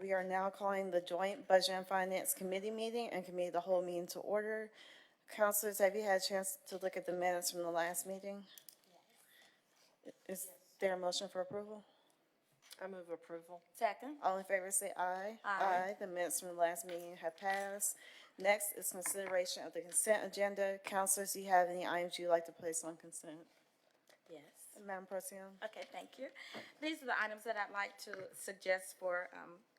We are now calling the Joint Budget and Finance Committee meeting and committee the whole meeting to order. Councilors, have you had a chance to look at the minutes from the last meeting? Is there a motion for approval? I move approval. Second. All in favor say aye. Aye. The minutes from the last meeting have passed. Next is consideration of the consent agenda. Councilors, do you have any items you'd like to place on consent? Yes. Madam Pro Tem? Okay, thank you. These are the items that I'd like to suggest for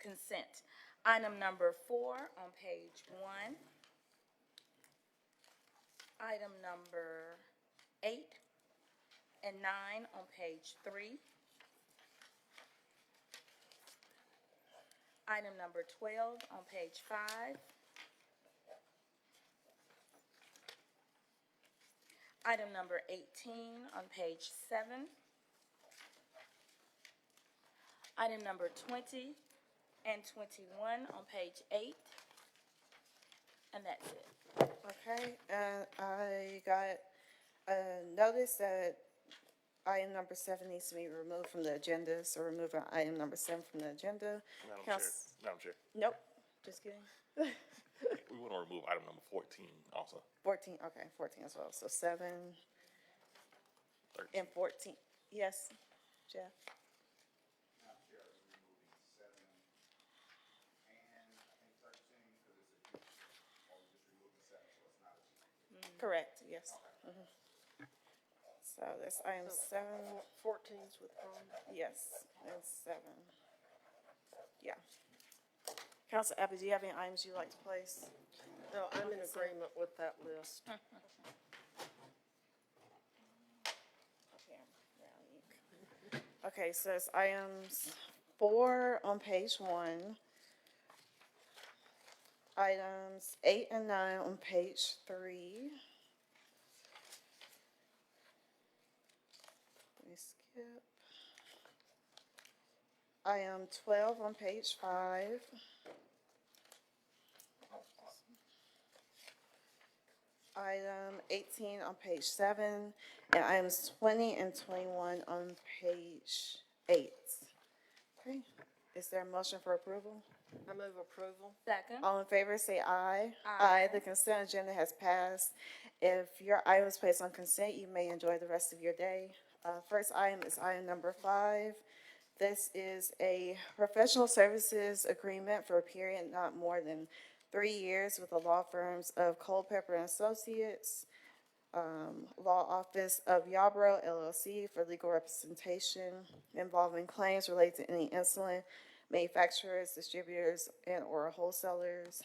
consent. Item number 4 on page 1. Item number 8 and 9 on page 3. Item number 12 on page 5. Item number 18 on page 7. Item number 20 and 21 on page 8. And that's it. Okay, and I got a notice that item number 7 needs to be removed from the agenda, so removing item number 7 from the agenda. Madam Chair, Nope, just kidding. we want to remove item number 14 also. 14, okay, 14 as well, so 7 13. and 14. Yes, Jeff? Madam Chair, we're removing 7 and I think 13 because it's a, or we're just removing 7, so it's not a. Correct, yes. Mhm. So that's item 7, 14's withdrawn. yes, and 7. Yeah. Council Abbott, do you have any items you'd like to place? No, I'm in agreement with that list. Okay, so it's items 4 on page 1. Items 8 and 9 on page 3. Let me skip. Item 12 on page 5. Item 18 on page 7, and items 20 and 21 on page 8. Okay, is there a motion for approval? I move approval. Second. All in favor, say aye. Aye. The consent agenda has passed. If your item is placed on consent, you may enjoy the rest of your day. First item is item number 5. This is a professional services agreement for a period not more than 3 years with the law firms of Culpeper and Associates, Law Office of Yarborough LLC for legal representation involving claims related to any insulin manufacturers, distributors, and/or wholesalers.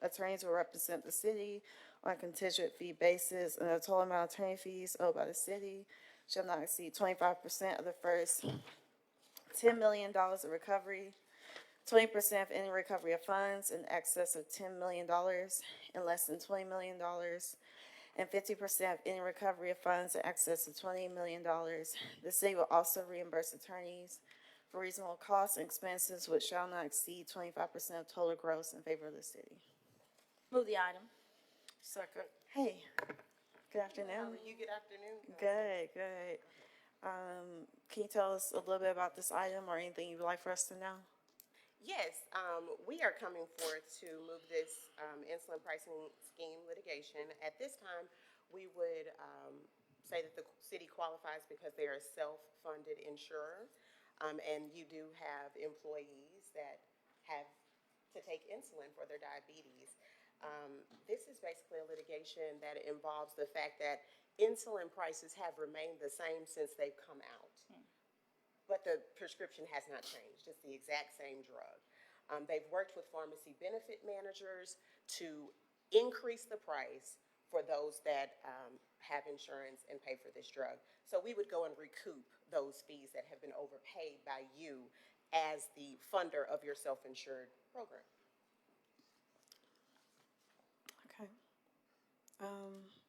Attorneys will represent the city on a contingent fee basis, and the total amount of attorney fees owed by the city shall not exceed 25% of the first $10 million of recovery, 20% of any recovery of funds in excess of $10 million and less than $20 million, and 50% of any recovery of funds in excess of $20 million. The city will also reimburse attorneys for reasonable costs and expenses which shall not exceed 25% of total gross in favor of the city. Move the item. Second. Hey, good afternoon. You good afternoon. Good, good. Can you tell us a little bit about this item or anything you would like for us to know? Yes, we are coming forth to move this insulin pricing scheme litigation. At this time, we would say that the city qualifies because they are a self-funded insurer, and you do have employees that have to take insulin for their diabetes. This is basically a litigation that involves the fact that insulin prices have remained the same since they've come out. But the prescription has not changed. It's the exact same drug. They've worked with pharmacy benefit managers to increase the price for those that have insurance and pay for this drug. So we would go and recoup those fees that have been overpaid by you as the funder of your self-insured program. Okay.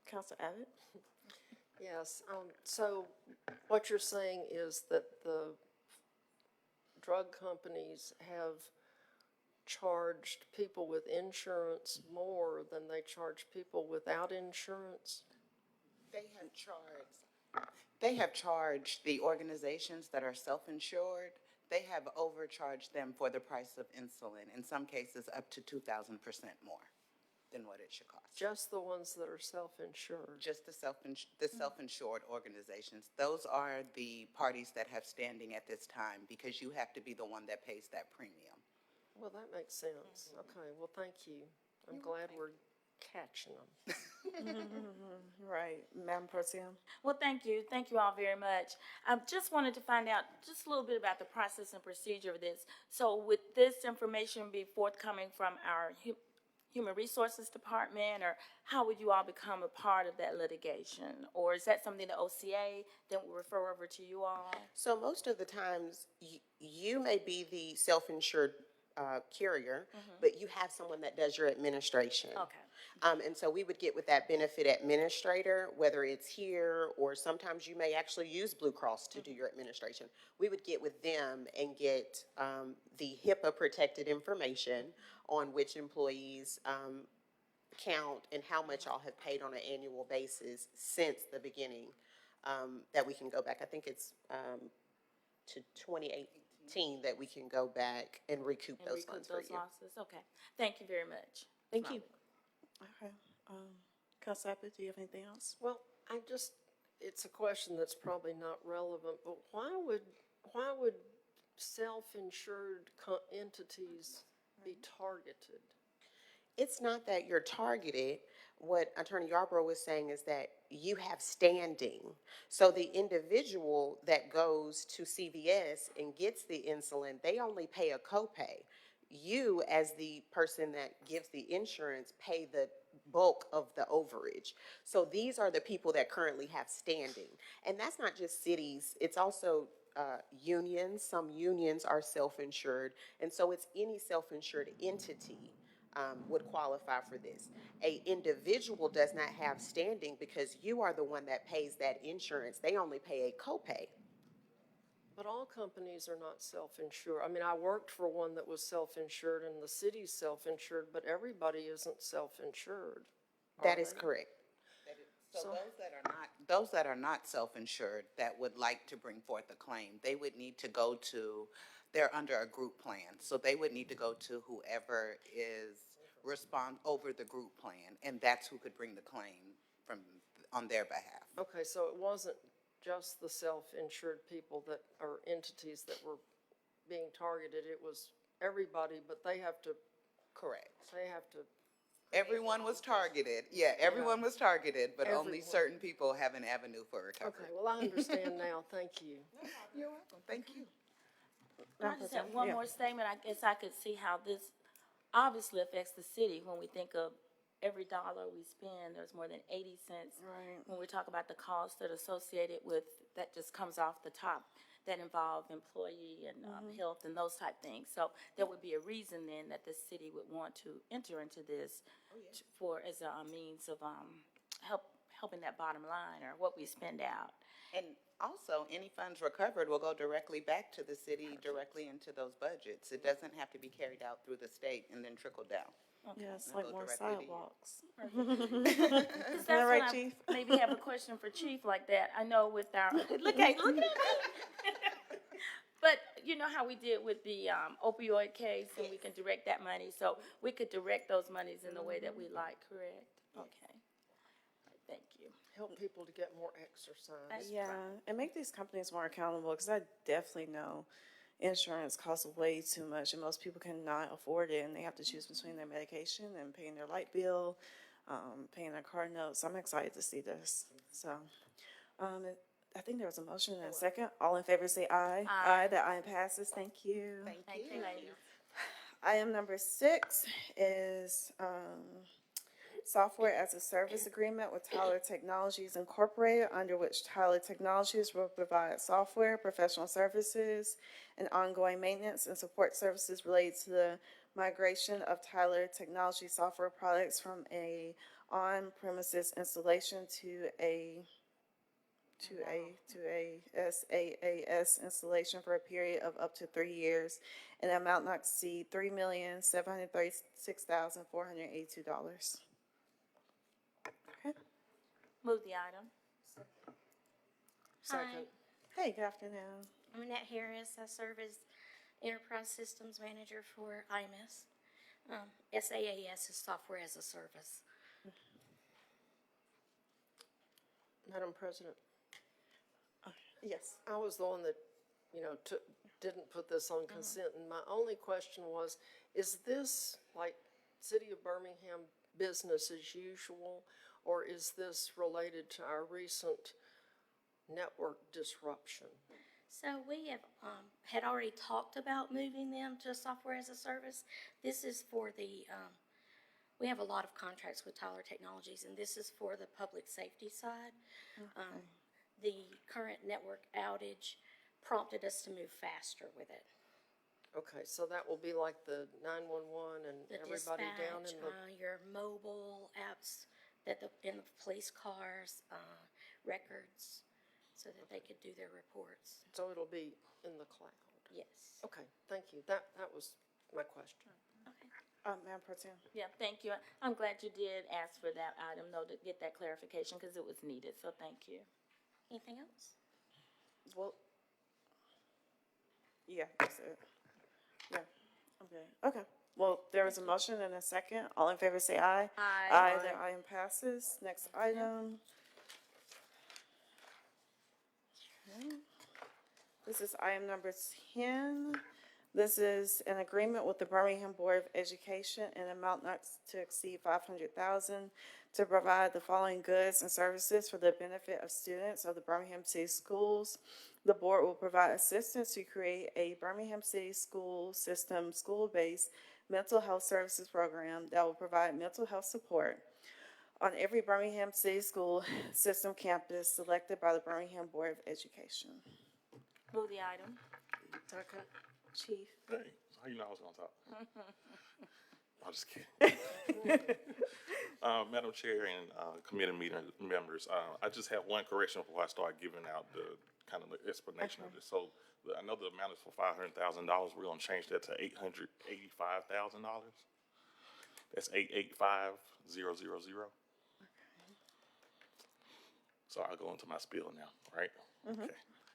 Council Abbott? Yes, so what you're saying is that the drug companies have charged people with insurance more than they charge people without insurance? They have charged the organizations that are self-insured They have overcharged them for the price of insulin, in some cases up to 2,000% more than what it should cost. Just the ones that are self-insured. Just the self-insured organizations. Those are the parties that have standing at this time, because you have to be the one that pays that premium. Well, that makes sense. Okay, well, thank you. I'm glad we're catching them. Right, Madam Pro Tem? Well, thank you. Thank you all very much. I just wanted to find out just a little bit about the process and procedure of this. So would this information be forthcoming from our Human Resources Department, or how would you all become a part of that litigation? Or is that something the OCA then will refer over to you all? So most of the times, you may be the self-insured carrier, but you have someone that does your administration. Okay. And so we would get with that benefit administrator, whether it's here or sometimes you may actually use Blue Cross to do your administration. We would get with them and get the HIPAA-protected information on which employees count and how much all have paid on an annual basis since the beginning, that we can go back. I think it's to 2018 that we can go back and recoup And those recoup funds for those you. losses? Okay. Thank you very much. Thank you. Okay, Council Abbott, do you have anything else? Well, it's a question that's probably not relevant, but why would self-insured entities be targeted? It's not that you're targeted. What Attorney Yarborough was saying is that you have standing. So the individual that goes to CVS and gets the insulin, they only pay a copay. You, as the person that gives the insurance, pay the bulk of the overage. So these are the people that currently have standing. And that's not just cities, it's also unions. Some unions are self-insured. And so it's any self-insured entity would qualify for this. A individual does not have standing because you are the one that pays that insurance. They only pay a copay. But all companies are not self-insured. I mean, I worked for one that was self-insured and the city's self-insured, but everybody isn't self-insured. That is correct. So those that are not self-insured that would like to bring forth a claim, they would need to go to, they're under a group plan. So they would need to go to whoever is over the group plan, and that's who could bring the claim on their behalf. Okay, so it wasn't just the self-insured people that are entities that were being targeted. It was everybody, but they have to. Correct. Everyone was targeted. Yeah, everyone was targeted, but only Everyone. certain people have an avenue for recovery. Okay, well, I understand now. Thank you. You're welcome. Thank you. I just have one more statement. I guess I could see how this obviously affects the city when we think of every dollar we spend, there's more than 80 cents. Right. When we talk about the costs that are associated with, that just comes off the top, that involve employee and health and those type things. So there would be a reason then that the city would want to enter into this as a means of helping that bottom line or what we spend out. And also, any funds recovered will go directly back to the city, directly into those budgets. It doesn't have to be carried out through the state and then trickle down. Yeah, it's It'll like go more directly to you. sidewalks. That's that right, when I Chief? maybe have a question for Chief like that. I know with our, look at me. But you know how we did with the opioid case, and we can direct that money, so we could direct those monies in the way that we like, correct? Okay. Thank you. Help people to get more exercise. Yeah, and make these companies more accountable, because I definitely know insurance costs way too much, and most people cannot afford it, and they have to choose between their medication and paying their light bill, paying their car notes. I'm excited to see this. So, I think there was a motion and a second. All in favor say aye. Aye. That aye passes. Thank you. Thank you, ladies. Item number 6 is software as a service agreement with Tyler Technologies Incorporated, under which Tyler Technologies will provide software, professional services, and ongoing maintenance and support services related to the migration of Tyler Technology software products from a on-premises installation to a SaaS installation for a period of up to 3 years, and the amount not to exceed $3,736,482. Move the item. Second. Hey, good afternoon. I'm Annette Harris. I serve as Enterprise Systems Manager for IMS. SaaS is Software as a Service. Madam President, Yes. I was the one that, didn't put this on consent, and my only question was, is this like City of Birmingham business as usual, or is this related to our recent network disruption? So we have, had already talked about moving them to Software as a Service. This is for the, we have a lot of contracts with Tyler Technologies, and this is for the public safety side. The current network outage prompted us to move faster with it. Okay, so that will be like the 911 and The everybody down dispatch, in the, your mobile apps that in the police cars, records, so that they could do their reports. so it'll be in the cloud. Yes. Okay, thank you. That was my question. Okay. Madam Pro Tem. Yeah, thank you. I'm glad you did ask for that item, though, to get that clarification, because it was needed, so thank you. Anything else? Well, yeah, that's it. Yeah, okay. Well, there is a motion and a second. All in favor say aye. Aye. Aye, the item passes. Next item. Okay. This is item number 10. This is an agreement with the Birmingham Board of Education in amount not to exceed $500,000 to provide the following goods and services for the benefit of students of the Birmingham City Schools. The board will provide assistance to create a Birmingham City School System school-based mental health services program that will provide mental health support on every Birmingham City School System campus selected by the Birmingham Board of Education. Move the item. Second. Chief. Hey, how you know I was on top? I'm just kidding. Madam Chair and committee meeting members, I just have one correction before I start giving out the kind of the explanation of this. So I know the amount is for $500,000. We're gonna change that to $885,000. That's 885,000. So I'll go into my spiel now, right? Okay.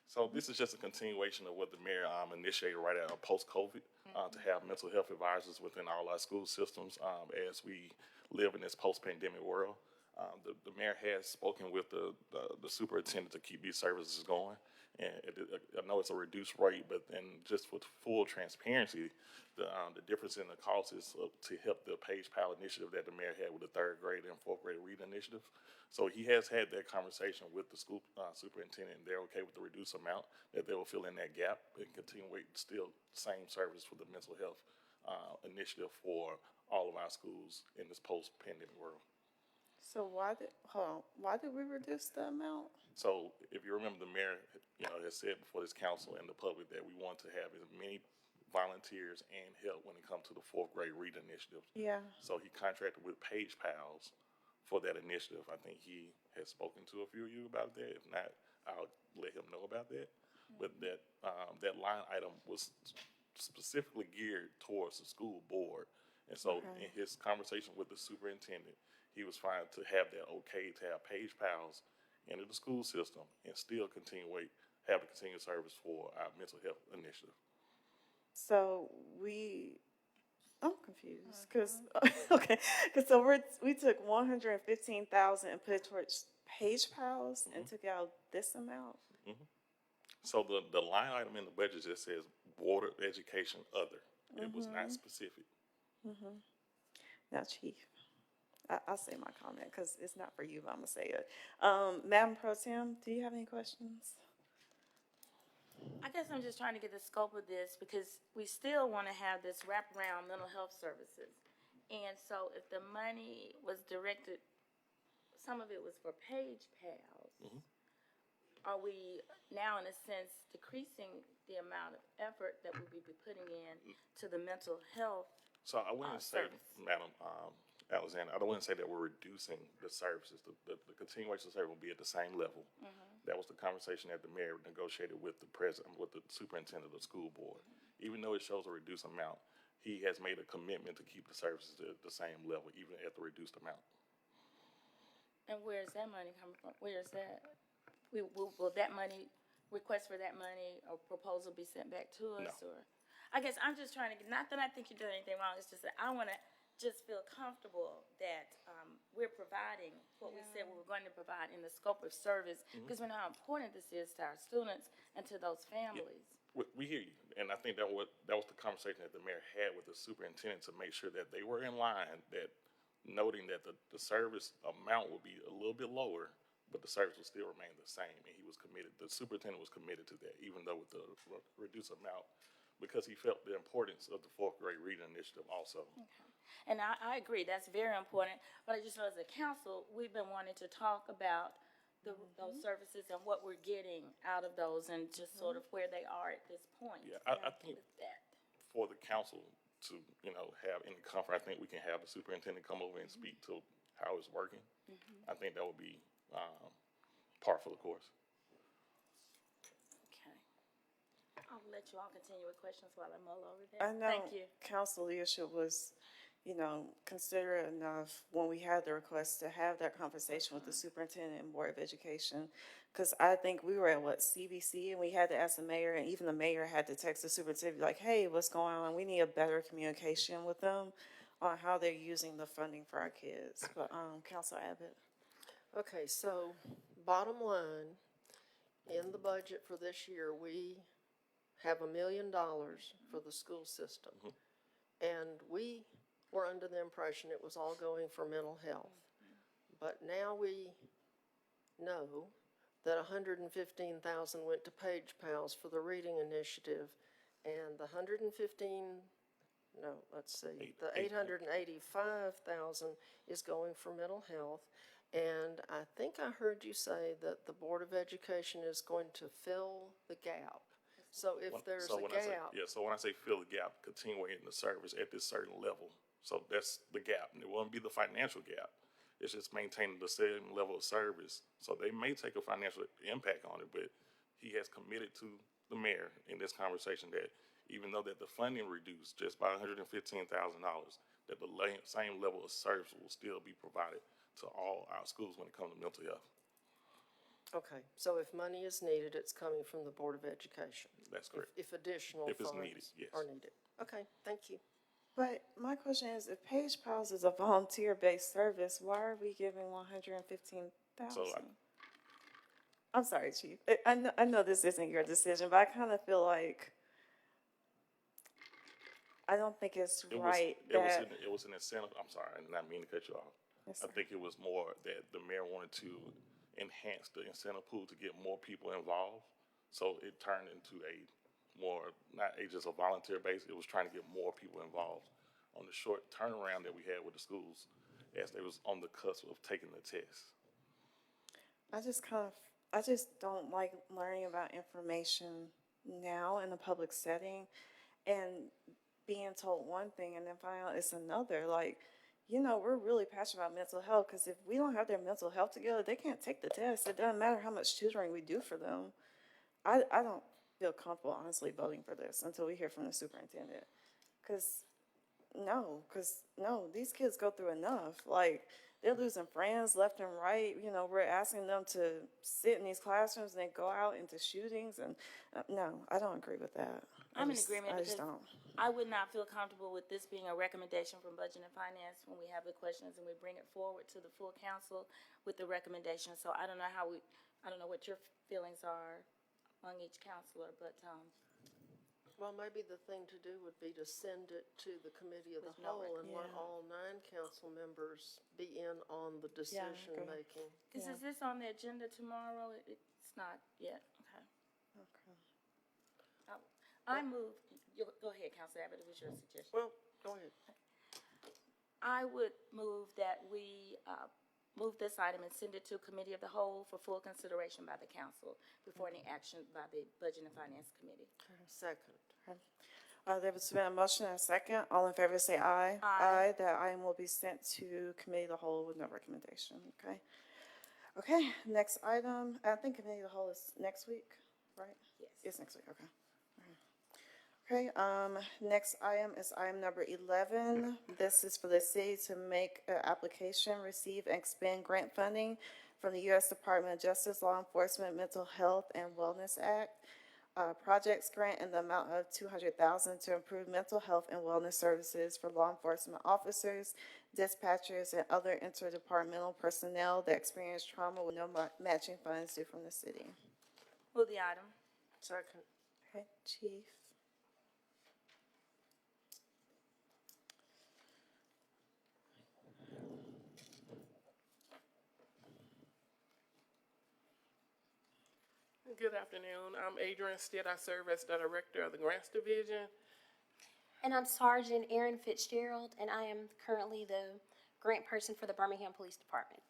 So this is just a continuation of what the mayor initiated right out of post-COVID, to have mental health advisors within all our school systems as we live in this post-pandemic world. The mayor has spoken with the superintendent to keep these services going. And I know it's a reduced rate, but then just with full transparency, the difference in the cost is to help the Page Pal initiative that the mayor had with the 3rd grade and 4th grade reading initiative. So he has had that conversation with the school superintendent, and they're okay with the reduced amount, that they will fill in that gap and continue with still same service for the mental health initiative for all of our schools in this post-pandemic world. So why did we reduce the amount? So if you remember, the mayor, has said before this council and the public that we want to have as many volunteers and help when it comes to the 4th grade reading initiative. Yeah. So he contracted with Page Pals for that initiative. I think he has spoken to a few of you about that. If not, I'll let him know about that. But that line item was specifically geared towards the school board. And so in his conversation with the superintendent, he was fine to have that okay to have Page Pals into the school system and still have a continued service for our mental health initiative. So I'm confused, so we took 115,000 and put it towards Page Pals and took out this amount? So the line item in the budget just says Board of Education Other. It was not specific. Now, Chief, I'll say my comment because it's not for you, but I'm gonna say it. Madam Pro Tem, do you have any questions? I guess I'm just trying to get the scope of this, because we still want to have this wraparound mental health services. And so if the money was directed, some of it was for Page Pals, are we now, in a sense, decreasing the amount of effort that we would be putting in to the mental health? So I wouldn't say, service. Madam Alexander, I wouldn't say that we're reducing the services. The continuation of service will be at the same level. That was the conversation that the mayor negotiated with the president, with the superintendent of the school board. Even though it shows a reduced amount, he has made a commitment to keep the services at the same level, even at the reduced amount. And where is that money coming from? Where is that? Will that money, request for that money or proposal be sent back to us? No. Or, I guess I'm just trying to, not that I think you're doing anything wrong, it's just that I want to just feel comfortable that we're providing what we said we were going to provide in the scope of service, because we know how important this is to our students and to those families. We hear you, and I think that was the conversation that the mayor had with the superintendent to make sure that they were in line, that noting that the service amount will be a little bit lower, but the service will still remain the same, and he was committed, the superintendent was committed to that, even though with the reduced amount, because he felt the importance of the fourth grade reading initiative also. And I agree, that's very important, but I just know as a council, we've been wanting to talk about those services and what we're getting out of those and just sort of where they are at this point. Yeah, I think with that. for the council to, have any comfort, I think we can have the superintendent come over and speak to how it's working. I think that would be, par for the course. Okay. I'll let you all continue with questions while I mull over that. I know Thank you. council leadership was, considerate enough when we had the request to have that conversation with the superintendent and Board of Education. Because I think we were at CBC, and we had to ask the mayor, and even the mayor had to text the superintendent, like, hey, what's going on? We need a better communication with them on how they're using the funding for our kids. But, Council Abbott. Okay, so bottom line, in the budget for this year, we have $1 million for the school system. And we were under the impression it was all going for mental health. But now we know that $115,000 went to Page Pals for the reading initiative, and the $885,000 is going for mental health. And I think I heard you say that the Board of Education is going to fill the gap. So if there's a gap, So when I say fill the gap, continuing the service at this certain level. So that's the gap, and it won't be the financial gap. It's just maintaining the same level of service. So they may take a financial impact on it, but he has committed to the mayor in this conversation that even though that the funding reduced just by $115,000, that the same level of service will still be provided to all our schools when it comes to mental health. okay, so if money is needed, it's coming from the Board of Education. That's correct. If additional If it's funds needed, yes. are needed. Okay, thank you. But my question is, if Page Pals is a volunteer-based service, why are we giving $115,000? So I'm sorry, Chief. I know this isn't your decision, but I kind of feel like I don't think it's right that. It was an incentive. I'm sorry, I did not mean to cut you off. Yes, I sir. think it was more that the mayor wanted to enhance the incentive pool to get more people involved. So it turned into not just a volunteer base, it was trying to get more people involved on the short turnaround that we had with the schools as they was on the cusp of taking the test. I just don't like learning about information now in a public setting and being told one thing and then find out it's another. Like, we're really passionate about mental health, because if we don't have their mental health together, they can't take the test. It doesn't matter how much tutoring we do for them. I don't feel comfortable, honestly, voting for this until we hear from the superintendent. Because these kids go through enough. Like, they're losing friends left and right. We're asking them to sit in these classrooms and then go out into shootings. And no, I don't agree with that. I'm in agreement, I just because don't. I would not feel comfortable with this being a recommendation from Budget and Finance when we have the questions and we bring it forward to the full council with the recommendation. So I don't know what your feelings are among each counselor, but, Well, maybe the thing to do would be to send it to the committee of the With no whole and let Yeah. all 9 council members be in on the decision-making. is this on the agenda tomorrow? It's not yet, okay. Okay. I move, go ahead, Councilor Abbott, it was your suggestion. Well, go ahead. I would move that we move this item and send it to Committee of the Whole for full consideration by the council before any action by the Budget and Finance Committee. Second. There was been a motion and a second. All in favor say aye. Aye. That item will be sent to Committee of the Whole with no recommendation, okay? Okay, next item, I think Committee of the Whole is next week, right? Yes. It's next week, okay. Okay, next item is item number 11. This is for the city to make an application, receive and expend grant funding from the U.S. Department of Justice Law Enforcement Mental Health and Wellness Act projects grant in the amount of $200,000 to improve mental health and wellness services for law enforcement officers, dispatchers, and other interdepartmental personnel that experience trauma with no matching funds due from the city. Move the item. Second. Okay, Chief. Good afternoon. I'm Adrian Stitt. I serve as the Director of the Grants Division. And I'm Sergeant Erin Fitzgerald, and I am currently the grant person for the Birmingham Police Department.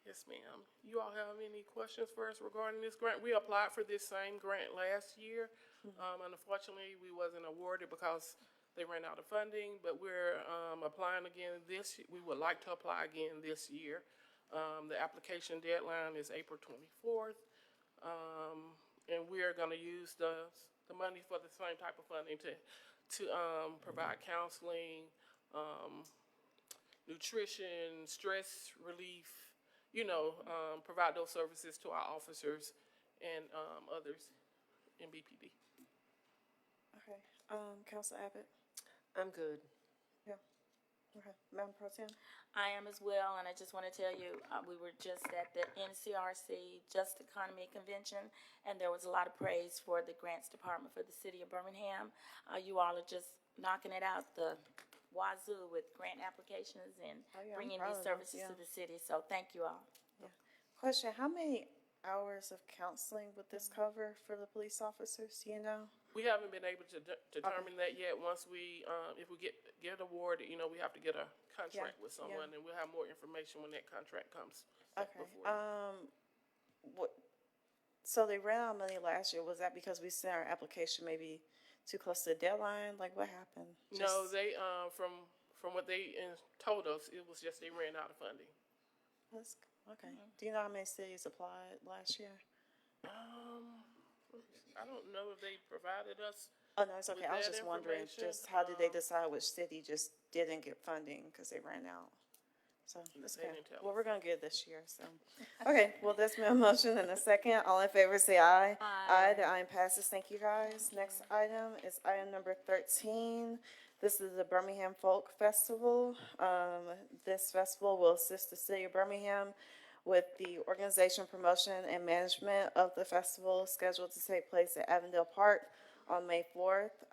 Yes, ma'am. You all have any questions for us regarding this grant? We applied for this same grant last year. Unfortunately, we wasn't awarded because they ran out of funding, but we're applying again we would like to apply again this year. The application deadline is April 24th. And we're gonna use the money for the same type of funding to provide counseling, nutrition, stress relief, provide those services to our officers and, others in BPD. Okay, Council Abbott? I'm good. Yeah. Okay, Madam Pro Tem? I am as well, and I just want to tell you, we were just at the NCRC Just Economy Convention, and there was a lot of praise for the Grants Department for the city of Birmingham. You all are just knocking it out the wazoo with grant applications and Oh, yeah, I'm bringing proud these of those, services to yeah. the city, so thank you all. Question, how many hours of counseling would this cover for the police officers, do you know? We haven't been able to determine that yet. Once we, if we get awarded, we have to get a contract with someone, and we'll have more information when that contract comes. Okay, before you. so they ran out of money last year, was that because we sent our application maybe too close to the deadline, like what happened? No, Just- they, from what they told us, it was just they ran out of funding. Okay, do you know how many cities applied last year? I don't know if they provided us. Oh, no, it's okay, I was that just wondering, information, just how did they decide which city just didn't get funding, cause they ran out? So, that's They okay, didn't tell well, us. we're gonna get it this year, so. Okay, well, there's been a motion and a second, all in favor say aye. Aye, the item passes, thank you guys. Next item is item number 13. This is the Birmingham Folk Festival. This festival will assist the city of Birmingham with the organization, promotion, and management of the festival scheduled to take place at Avondale Park on May 4th.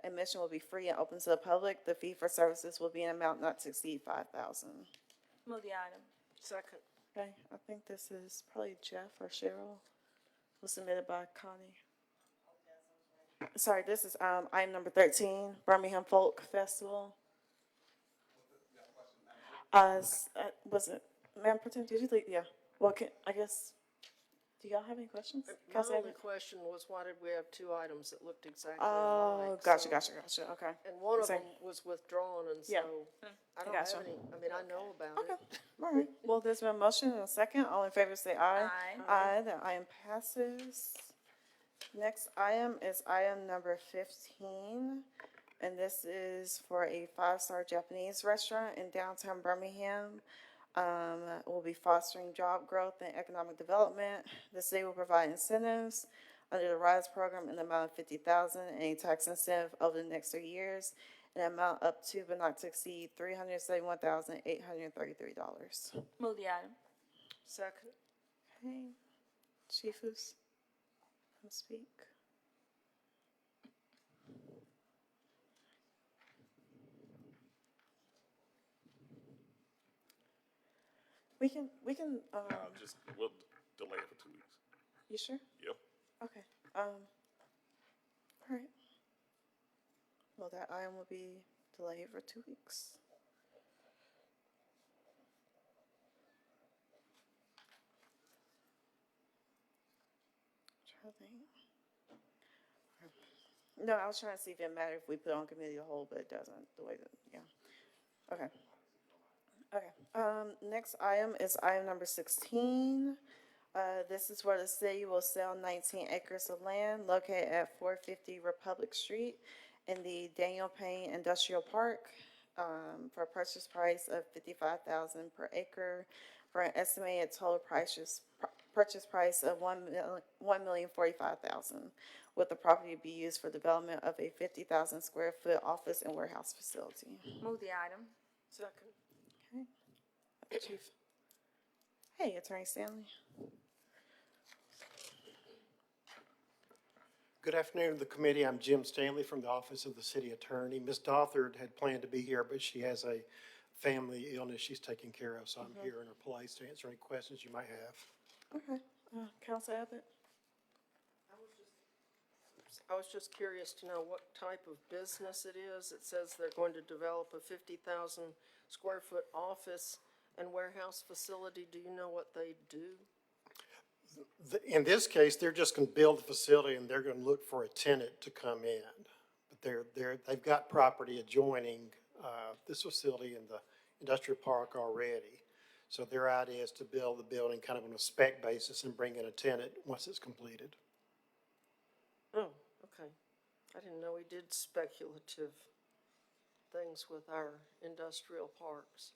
Admission will be free and open to the public. The fee for services will be an amount not to exceed $5,000. Move the item. Second. Okay, I think this is probably Jeff or Cheryl. Was submitted by Connie. Sorry, this is, item number 13, Birmingham Folk Festival. Was it, Madam Pro Tem, did you leave? Yeah. Well, I guess, do y'all have any questions? My Council only Abbott? question was, why did we have two items that looked exactly Oh, alike? gotcha, So- gotcha, okay. And one of Same. them was withdrawn, and Yeah. so I don't Gotcha. have any, I know about Okay, it. all right. Well, there's been a motion and a second. All in favor say aye. Aye. Aye, the item passes. Next item is item number 15. And this is for a five-star Japanese restaurant in downtown Birmingham. Will be fostering job growth and economic development. The city will provide incentives under the RISE program in the amount of $50,000, and a tax incentive over the next 3 years, an amount up to but not to exceed $371,833. Move the item. Second. Okay, Chiefus, come speak. We can, We'll delay it for 2 weeks. you sure? Yep. Okay, all right. Well, that item will be delayed for 2 weeks. Trying to think. No, I was trying to see if it mattered if we put on committee of the whole, but it doesn't, the way that, yeah. Okay. Okay, next item is item number 16. This is where the city will sell 19 acres of land located at 450 Republic Street in the Daniel Payne Industrial Park, for a purchase price of $55,000 per acre. for an estimated total purchase price of $1,045,000, with the property to be used for development of a 50,000 square foot office and warehouse facility. Move the item. Second. Chief. Hey, Attorney Stanley. Good afternoon to the committee. I'm Jim Stanley from the Office of the City Attorney. Ms. Dothard had planned to be here, but she has a family illness she's taking care of, so I'm here in her place to answer any questions you might have. Okay. Counsel Abbott? I was just curious to know what type of business it is. It says they're going to develop a 50,000 square foot office and warehouse facility. Do you know what they do? In this case, they're just going to build the facility and they're going to look for a tenant to come in. But they've got property adjoining this facility in the industrial park already. So their idea is to build the building kind of on a spec basis and bring in a tenant once it's completed. Oh, okay. I didn't know we did speculative things with our industrial parks.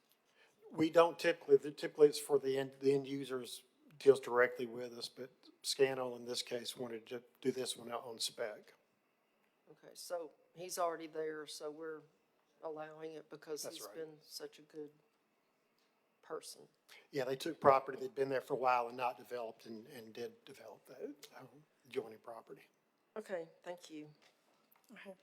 We don't typically it's for the end users, deals directly with us, but Scannell in this case wanted to do this one on spec. Okay, so he's already there, so we're allowing it because That's he's right. been such a good person. Yeah, they took property that'd been there for a while and not developed and did develop that adjoining property. Okay, thank you. Okay.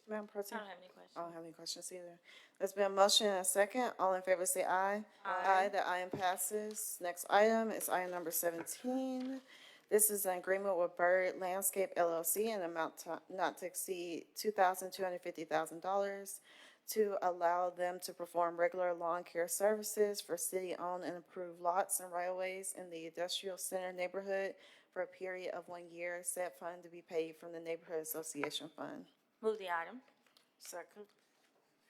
Madam Pro I Tem? don't have any questions. I don't have any questions either. There's been a motion and a second. All in favor say aye. Aye. The item passes. Next item is item number 17. This is an agreement with Bird Landscape LLC in an amount not to exceed $2,250,000 to allow them to perform regular lawn care services for city-owned and approved lots and right-of-ways in the industrial center neighborhood for a period of 1 year. Said fund to be paid from the Neighborhood Association Fund. Move the item. Second?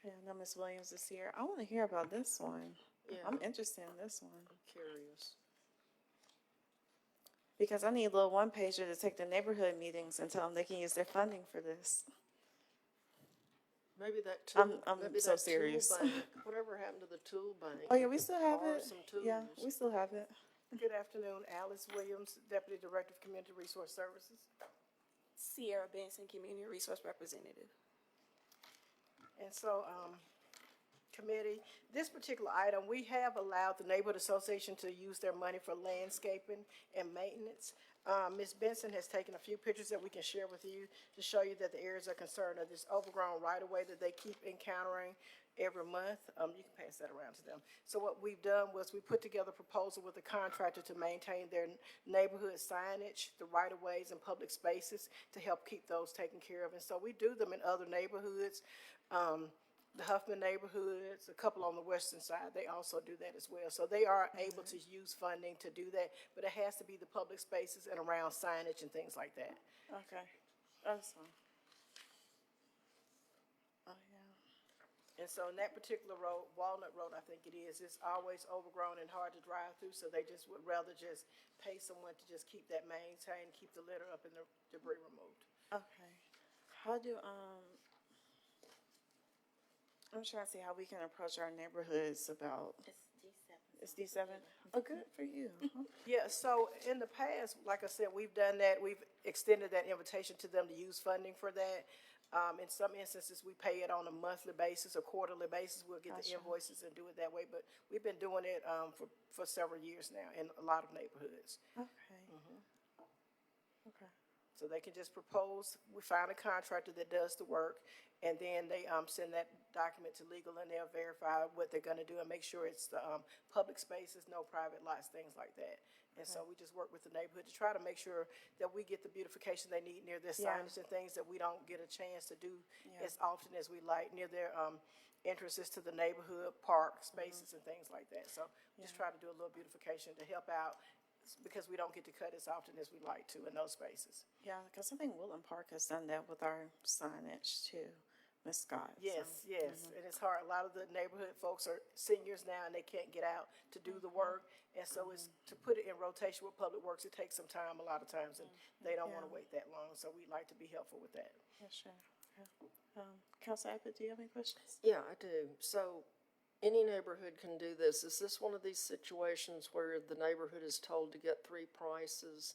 Yeah, I know Ms. Williams is here. I want to hear about this one. Yeah. I'm interested in this one I'm curious. because I need a little one pager to take the neighborhood meetings and tell them they can use their funding for this. Maybe that tool, I'm maybe so that serious. tool bank, whatever happened to the tool bank? Oh yeah, we still have Borrow it. some Yeah, tools. we still have it. Good afternoon, Alice Williams, Deputy Director of Community Resource Services. Sierra Benson, Community Resource Representative. And so, committee, this particular item, we have allowed the Neighborhood Association to use their money for landscaping and maintenance. Ms. Benson has taken a few pictures that we can share with you to show you that the areas are concerned of this overgrown right-of-way that they keep encountering every month. You can pass that around to them. So what we've done was we put together a proposal with the contractor to maintain their neighborhood signage, the right-of-ways and public spaces to help keep those taken care of. And so we do them in other neighborhoods. The Huffman neighborhoods, a couple on the western side, they also do that as well. So they are able to use funding to do that, but it has to be the public spaces and around signage and things like that. Okay, that's fine. Oh yeah. And so in that particular road, Walnut Road, I think it is, it's always overgrown and hard to drive through, so they just would rather just pay someone to just keep that maintained, keep the litter up and the debris removed. Okay. How do I'm trying to see how we can approach our neighborhoods about. It's D7. Oh, good for you. Yeah, so in the past, like I said, we've done that, we've extended that invitation to them to use funding for that. In some instances, we pay it on a monthly basis or quarterly basis, we'll get the Gotcha. invoices and do it that way, but we've been doing it, for several years now in a lot of neighborhoods. Okay. Okay. So they can just propose, we find a contractor that does the work, and then they, send that document to legal and they'll verify what they're gonna do and make sure it's the, public spaces, no private lots, things like that. And so we just work with the neighborhood to try to make sure that we get the beautification they need near their Yeah. signage and things that we don't get a chance to do Yeah. as often as we like, near their, entrances to the neighborhood, park spaces and things like that. So just try to do a little beautification to help out, because we don't get to cut as often as we like to in those spaces. Yeah, because I think Woodland Park has done that with our signage too, Ms. Scott. so. Yes, yes, and it's hard, a lot of the neighborhood folks are seniors now and they can't get out to do the work. And so it's, to put it in rotation with Public Works, it takes some time a lot of times, and they don't wanna wait that long, so we like to be helpful with that. Yeah, sure. Yeah. Council Abbott, do you have any questions? Yeah, I do. So any neighborhood can do this. Is this one of these situations where the neighborhood is told to get 3 prices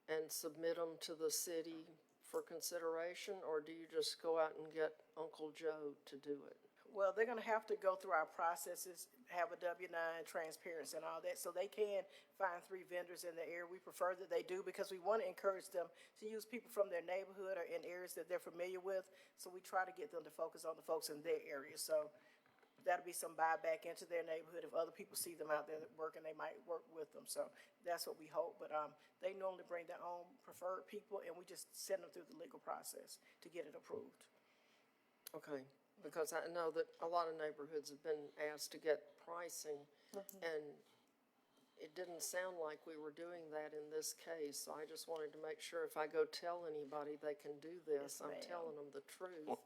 and submit them to the city for consideration, or do you just go out and get Uncle Joe to do it? Well, they're gonna have to go through our processes, have a W-9, transparency and all that, so they can find 3 vendors in the area. We prefer that they do because we wanna encourage them to use people from their neighborhood or in areas that they're familiar with. So we try to get them to focus on the folks in their area. So that'll be some buyback into their neighborhood. If other people see them out there working, they might work with them. So that's what we hope. But, they normally bring their own preferred people and we just send them through the legal process to get it approved. Okay, because I know that a lot of neighborhoods have been asked to get pricing, and it didn't sound like we were doing that in this case, so I just wanted to make sure if I go tell anybody they can do this, I'm telling them the truth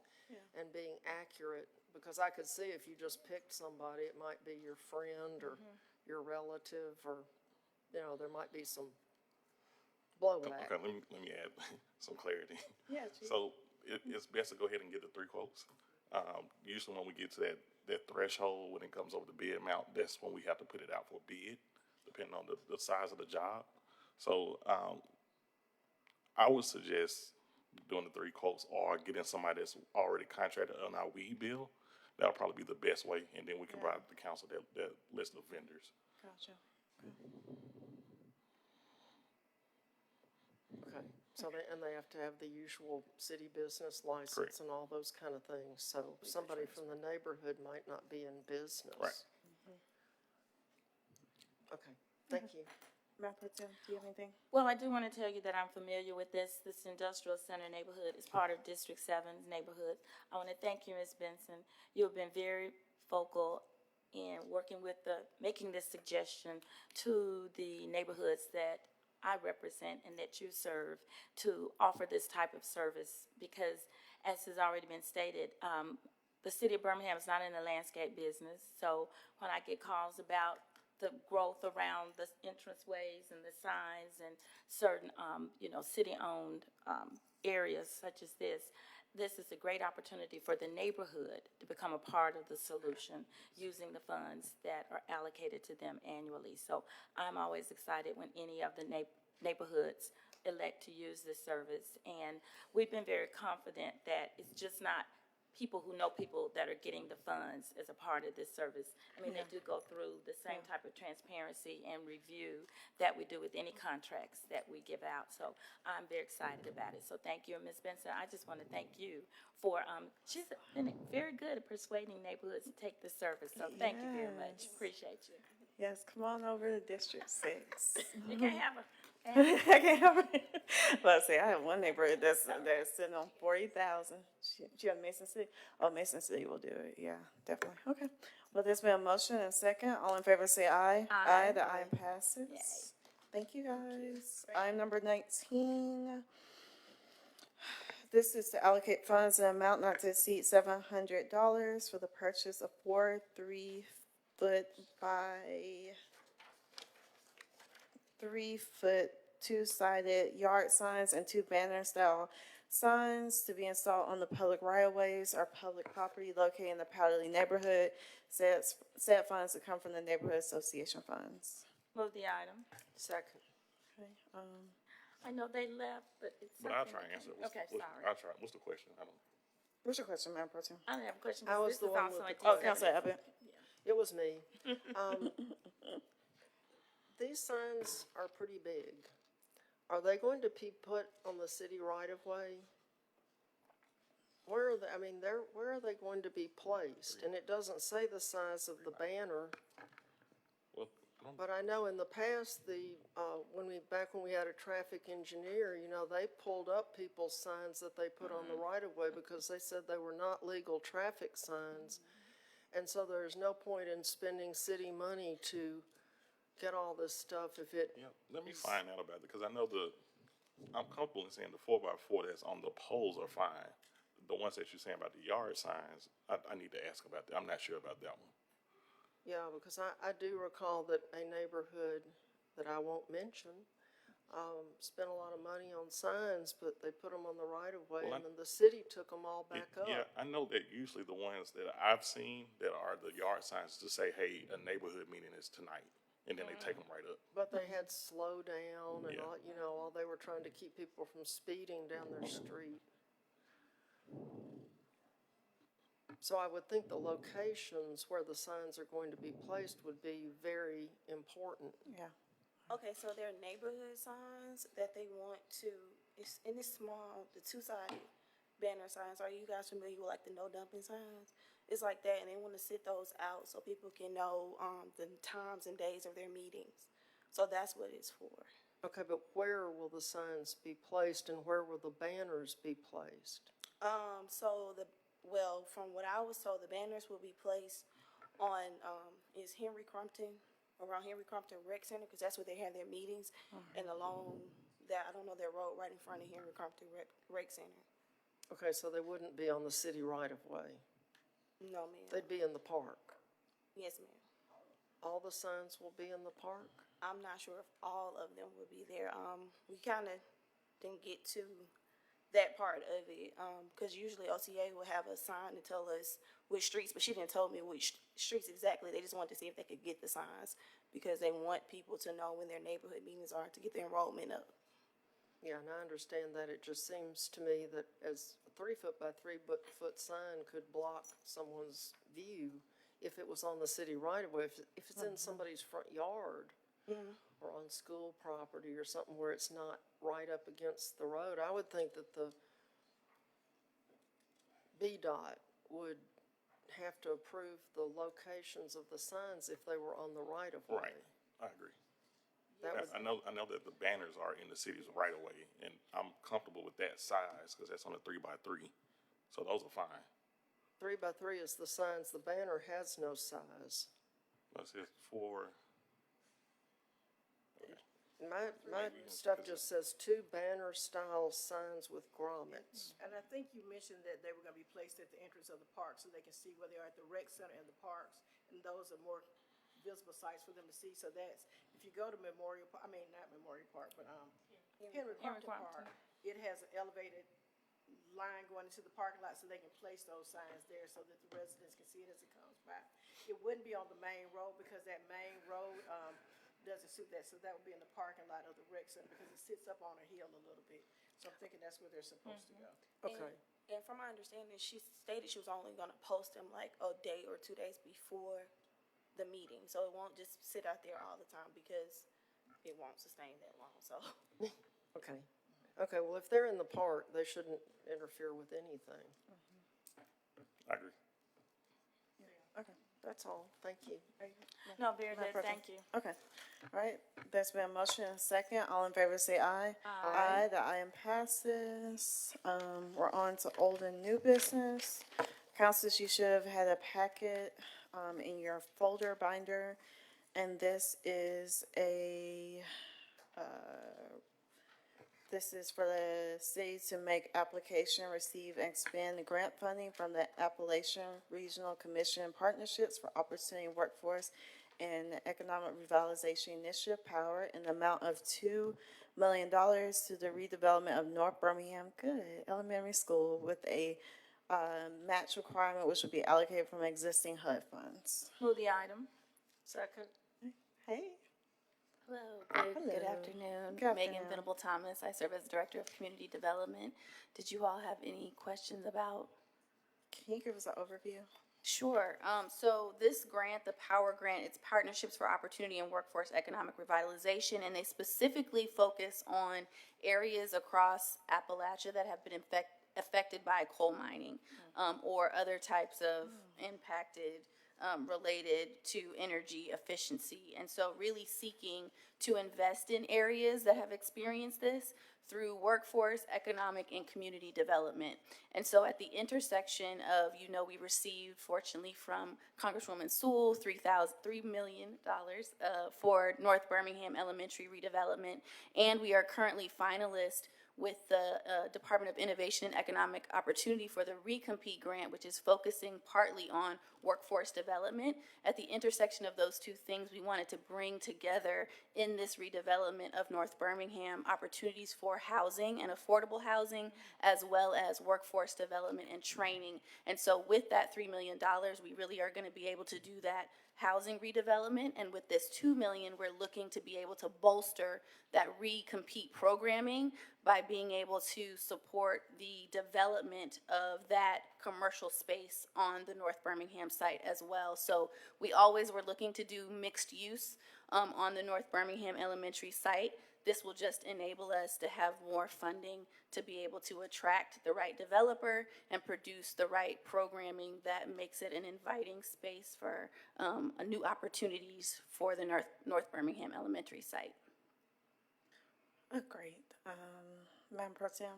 and being accurate, because I could see if you just picked somebody, it might be your friend or your relative, or, you know, there might be some blowback. Okay, let me add some clarity. Yeah, Chief. So it's best to go ahead and get the 3 quotes. Usually when we get to that threshold, when it comes over the bid amount, that's when we have to put it out for bid, depending on the size of the job. So I would suggest doing the 3 quotes or getting somebody that's already contracted on our weed bill. That'll probably be the best way, and then we can provide the council that list of vendors. Gotcha. Okay, so they have to have the usual city business license and all those kind of things, so somebody from the neighborhood might not be in business. Right. Okay, thank you. Madam Pro Tem, do you have anything? Well, I do want to tell you that I'm familiar with this industrial center neighborhood. It's part of District 7's neighborhood. I want to thank you, Ms. Benson. You have been very vocal in working with making this suggestion to the neighborhoods that I represent and that you serve to offer this type of service, because as has already been stated, the city of Birmingham is not in the landscape business. So when I get calls about the growth around the entranceways and the signs and certain, city-owned areas such as this is a great opportunity for the neighborhood to become a part of the solution using the funds that are allocated to them annually. So I'm always excited when any of the neighborhoods elect to use this service. And we've been very confident that it's just not people who know people that are getting the funds as a part of this service. I mean, they do go through the same type of transparency and review that we do with any contracts that we give out. So I'm very excited about it. So thank you. And Ms. Benson, I just want to thank you for, she's been very good at persuading neighborhoods to take this service. So thank you very much. Appreciate you. Yes, come on over to District 6. You can't have a. I can't have it. Let's see, I have one neighborhood that's sitting on 40,000. She on Mason City. Oh, Mason City will do it. Yeah, definitely. Okay. Well, there's been a motion and a second. All in favor say aye. Aye. The aye passes. Thank you, guys. Item number 19. This is to allocate funds in an amount not to exceed $700 for the purchase of 4 3-foot by 3-foot two-sided yard signs and 2 banner-style signs to be installed on the public right-of-ways or public property located in the Powderly neighborhood. Said funds to come from the neighborhood association funds. Move the item. Second. Okay. I know they left, but it's. But I'll try and answer it. Okay, sorry. I'll try. What's the question? What's your question, Madam Pro Tem? I don't have a question. I was This the is one also with a the Oh, T7. Councilor Abbott. It was me. These signs are pretty big. Are they going to be put on the city right-of-way? Where are they, where are they going to be placed? And it doesn't say the size of the banner, Well, but I know in the past, back when we had a traffic engineer, they pulled up people's signs that they put on the right-of-way because they said they were not legal traffic signs. And so there's no point in spending city money to get all this stuff if it. yeah, let me find out about it, because I know I'm comfortable in saying the 4x4 that's on the poles are fine. The ones that you're saying about the yard signs, I need to ask about that. I'm not sure about that one. Yeah, because I do recall that a neighborhood that I won't mention, spent a lot of money on signs, but they put them on the right of way, Well, and then the city took them all back up. Yeah, I know that usually the ones that I've seen that are the yard signs to say, hey, a neighborhood meeting is tonight, and then they take them right up. But they had slow down and Yeah. all, all they were trying to keep people from speeding down their street. So I would think the locations where the signs are going to be placed would be very important. Yeah. Okay, so there are neighborhood signs that they want to, it's in this small, the two-sided banner signs. Are you guys familiar with like the no dumping signs? It's like that, and they want to sit those out so people can know, the times and days of their meetings. So that's what it's for. Okay, but where will the signs be placed and where will the banners be placed? Well, from what I was told, the banners will be placed on, is Henry Crumpton, around Henry Crumpton Rec Center, because that's where they have their meetings, and along that, I don't know, their road right in front of Henry Crumpton Rec Center. Okay, so they wouldn't be on the city right of way. No, ma'am. They'd be in the park. Yes, ma'am. All the signs will be in the park? I'm not sure if all of them will be there. We kind of didn't get to that part of it, because usually OCA will have a sign to tell us which streets, but she didn't tell me which streets exactly. They just wanted to see if they could get the signs, because they want people to know when their neighborhood meetings are to get the enrollment up. Yeah, and I understand that. It just seems to me that as a 3-foot by 3-foot sign could block someone's view if it was on the city right of way, if it's in somebody's front yard or on school property or something where it's not right up against the road. I would think that the VDOT would have to approve the locations of the signs if they were on the right of way. Right, I agree. That would, I know that the banners are in the city's right of way, and I'm comfortable with that size, because that's on a 3x3, so those are fine. 3 by 3 is the signs. The banner has no size. Let's say 4. My stuff just says 2 banner-style signs with grommets. And I think you mentioned that they were gonna be placed at the entrance of the park so they can see where they are at the rec center and the parks. And those are more visible sites for them to see. So that's, if you go to not Memorial Park, but, Henry Crumpton Park, it has an elevated line going into the parking lot so they can place those signs there so that the residents can see it as it comes by. It wouldn't be on the main road because that main road, doesn't suit that, so that would be in the parking lot of the rec center because it sits up on a hill a little bit. So I'm thinking that's where they're supposed to go. Okay. And from my understanding, she stated she was only gonna post them like a day or 2 days before the meeting. So it won't just sit out there all the time because it won't sustain that long, so. Okay. Okay, well, if they're in the park, they shouldn't interfere with anything. I agree. Okay. That's all. Thank you. No, very good, problem. thank you. Okay, all right, there's been a motion and a second, all in favor say aye. Aye. The item passes. We're on to old and new business. Councilors, you should have had a packet, in your folder binder, and this is this is for the city to make application, receive, and expand the grant funding from the Appalachian Regional Commission Partnerships for Opportunity Workforce and Economic Revitalization Initiative Power in the amount of $2 million to the redevelopment of North Birmingham Elementary School with a match requirement which would be allocated from existing HUD funds. Move the item. Second. Hey. Hello, good afternoon. Good Megan afternoon. Venable Thomas. I serve as Director of Community Development. Did you all have any questions about? Can you give us an overview? Sure. So this grant, the Power Grant, it's Partnerships for Opportunity and Workforce Economic Revitalization, and they specifically focus on areas across Appalachia that have been affected by coal mining or other types of impacted related to energy efficiency. And so really seeking to invest in areas that have experienced this through workforce, economic, and community development. And so at the intersection of, we received, fortunately, from Congresswoman Sewell, $3 million for North Birmingham Elementary redevelopment. And we are currently finalists with the Department of Innovation and Economic Opportunity for the Recompete Grant, which is focusing partly on workforce development. At the intersection of those two things, we wanted to bring together in this redevelopment of North Birmingham opportunities for housing and affordable housing, as well as workforce development and training. And so with that $3 million, we really are going to be able to do that housing redevelopment, and with this $2 million, we're looking to be able to bolster that recompete programming by being able to support the development of that commercial space on the North Birmingham site as well. So we always were looking to do mixed use on the North Birmingham Elementary site. This will just enable us to have more funding to be able to attract the right developer and produce the right programming that makes it an inviting space for new opportunities for the North Birmingham Elementary site. Oh, great. Madam Pro Tem?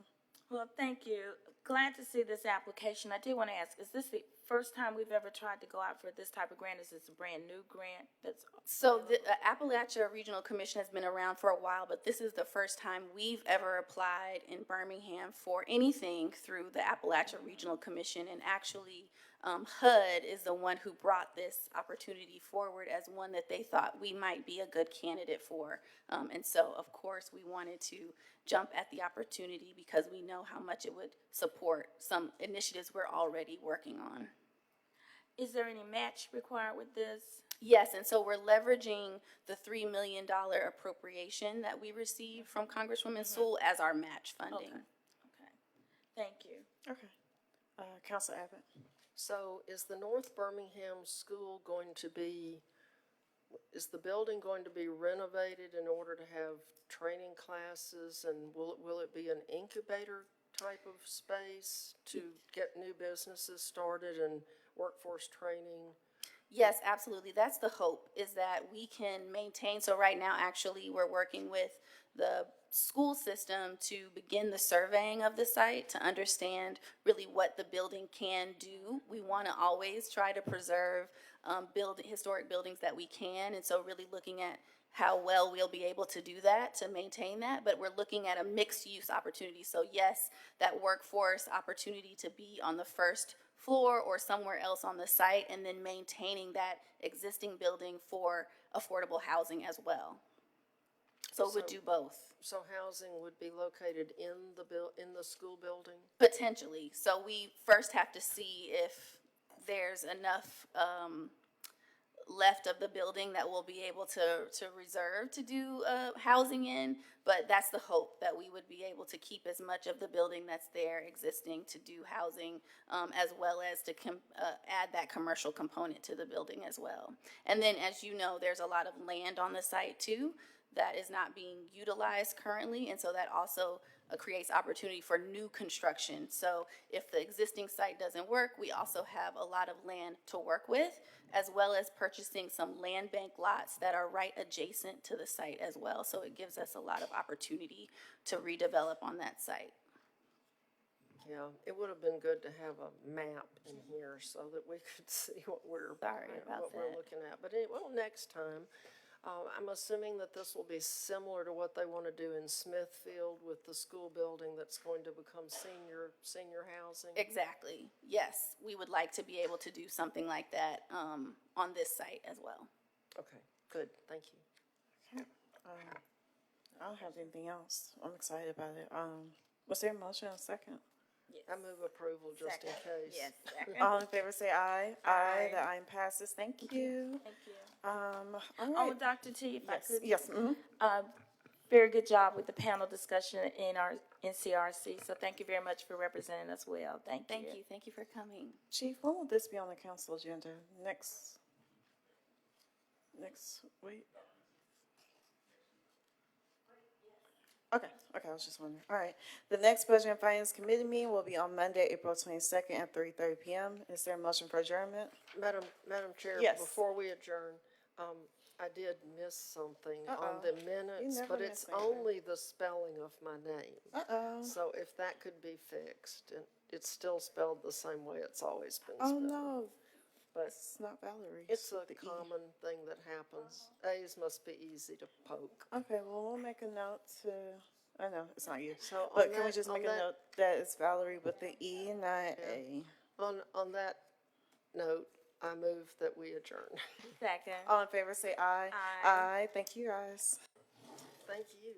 Well, thank you. Glad to see this application. I did want to ask, is this the first time we've ever tried to go out for this type of grant? Is this a brand new grant that's? So the Appalachia Regional Commission has been around for a while, but this is the first time we've ever applied in Birmingham for anything through the Appalachia Regional Commission. And actually, HUD is the one who brought this opportunity forward as one that they thought we might be a good candidate for. And so, of course, we wanted to jump at the opportunity because we know how much it would support some initiatives we're already working on. Is there any match required with this? Yes, and so we're leveraging the $3 million appropriation that we received from Congresswoman Sewell as our match funding. Okay. Thank you. Okay. Council Abbott? So is the North Birmingham School going to be, is the building going to be renovated in order to have training classes? And will it be an incubator type of space to get new businesses started and workforce training? Yes, absolutely. That's the hope, is that we can maintain. So right now, actually, we're working with the school system to begin the surveying of the site to understand really what the building can do. We want to always try to preserve historic buildings that we can, and so really looking at how well we'll be able to do that, to maintain that, but we're looking at a mixed use opportunity. So yes, that workforce opportunity to be on the first floor or somewhere else on the site, and then maintaining that existing building for affordable housing as well. So it would do both. So housing would be located in the school building? Potentially. So we first have to see if there's enough left of the building that we'll be able to reserve to do housing in, but that's the hope, that we would be able to keep as much of the building that's there existing to do housing, as well as to add that commercial component to the building as well. And then, as you know, there's a lot of land on the site too that is not being utilized currently, and so that also creates opportunity for new construction. So if the existing site doesn't work, we also have a lot of land to work with, as well as purchasing some land bank lots that are right adjacent to the site as well. So it gives us a lot of opportunity to redevelop on that site. Yeah, it would have been good to have a map in here so that we could see what we're looking at. But next time. I'm assuming that this will be similar to what they want to do in Smithfield with the school building that's going to become senior housing? Exactly. Yes, we would like to be able to do something like that on this site as well. Okay, good. Thank you. Okay. I don't have anything else. I'm excited about it. Was there a motion and a second? Yes. I move approval just in case. Yes. All in favor say aye. Aye. The item passes. Thank you. Thank you. All Oh, right. Dr. T, if I Yes, could. yes, Very good job with the panel discussion in our NCRC. So thank you very much for representing us well. Thank you. Thank you. Thank you for coming. Chief, when will this be on the council agenda? Next week? Okay, I was just wondering. All right. The next Budget and Finance Committee meeting will be on Monday, April 22nd at 3:30 p.m. Is there a motion for adjournment? Madam Chair, Yes. before we adjourn, I did miss something on the minutes, never but miss it's anything. only the spelling of my name. So if that could be fixed, and it's still spelled the same way it's always been Oh, spelled. no, But it's not Valerie. it's a the E. common thing that happens. A's must be easy to poke. Okay, well, we'll make a note to I know, it's not you. So on But can we that- just on make a that- note that it's Valerie with the E, not A? On that note, I move that we adjourn. Second. All in favor, say aye. Aye. Aye, thank you guys. Thank you.